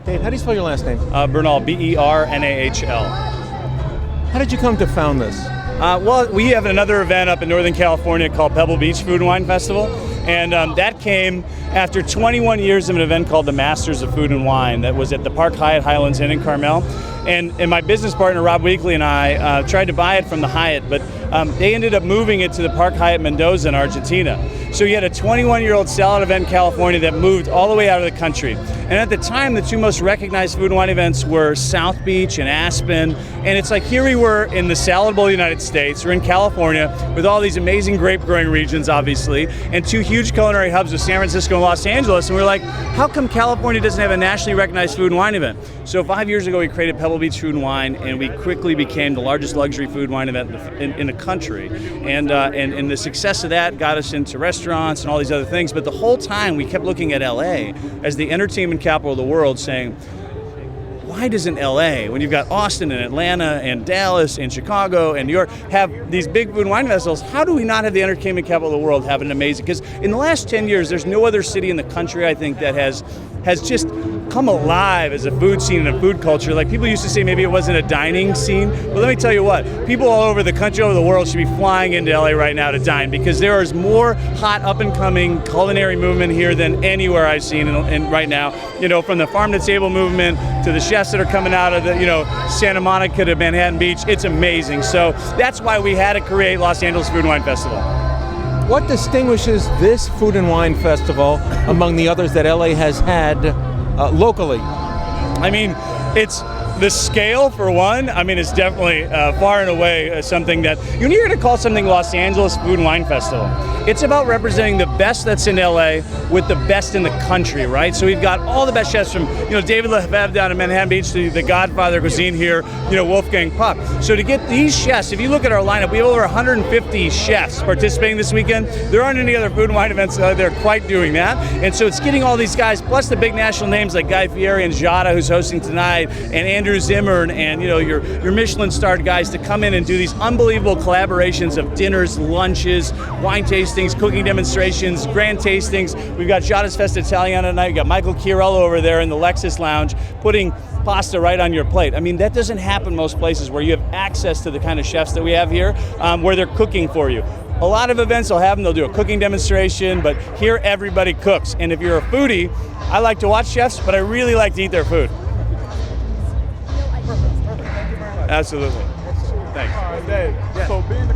Dave, how do you spell your last name? Bernahl, B-E-R-N-A-H-L. How did you come to found this? Well, we have another event up in Northern California called Pebble Beach Food and Wine Festival, and that came after 21 years of an event called the Masters of Food and Wine that was at the Park Hyatt Highlands Inn in Carmel. And my business partner, Rob Weekly, and I tried to buy it from the Hyatt, but they ended up moving it to the Park Hyatt Mendoza in Argentina. So you had a 21-year-old salad event in California that moved all the way out of the country. And at the time, the two most recognized food and wine events were South Beach and Aspen. And it's like here we were in the Salad Bowl of the United States, we're in California with all these amazing grape growing regions, obviously, and two huge culinary hubs with San Francisco and Los Angeles. And we're like, how come California doesn't have a nationally recognized food and wine event? So 5 years ago, we created Pebble Beach Food and Wine, and we quickly became the largest luxury food and wine event in the country. And the success of that got us into restaurants and all these other things. But the whole time, we kept looking at LA as the entertainment capital of the world, saying, why doesn't LA, when you've got Austin and Atlanta and Dallas and Chicago and New York, have these big food and wine festivals? How do we not have the entertainment capital of the world have an amazing? Because in the last 10 years, there's no other city in the country, I think, that has just come alive as a food scene and a food culture. Like people used to say maybe it wasn't a dining scene, but let me tell you what, people all over the country, all over the world should be flying into LA right now to dine because there is more hot up and coming culinary movement here than anywhere I've seen in right now. You know, from the farm to table movement to the chefs that are coming out of the, Santa Monica to Manhattan Beach, it's amazing. So that's why we had to create Los Angeles Food and Wine Festival. What distinguishes this Food and Wine Festival among the others that LA has had locally? I mean, it's the scale, for one. I mean, it's definitely far and away something that, when you're going to call something Los Angeles Food and Wine Festival, it's about representing the best that's in LA with the best in the country, right? So we've got all the best chefs from, David Lefebvre down in Manhattan Beach to the Godfather cuisine here, Wolfgang Puck. So to get these chefs, if you look at our lineup, we have over 150 chefs participating this weekend. There aren't any other food and wine events that are quite doing that. And so it's getting all these guys, plus the big national names like Guy Fieri and Giada, who's hosting tonight, and Andrew Zimmern, and your Michelin-starred guys to come in and do these unbelievable collaborations of dinners, lunches, wine tastings, cooking demonstrations, grand tastings. We've got Giada's Festa Italiana tonight. We've got Michael Chiarello over there in the Lexus Lounge putting pasta right on your plate. I mean, that doesn't happen most places where you have access to the kind of chefs that we have here, where they're cooking for you. A lot of events will have them, they'll do a cooking demonstration, but here everybody cooks. And if you're a foodie, I like to watch chefs, but I really like to eat their food. Absolutely. Thanks. All right, Dave. Yeah. So being the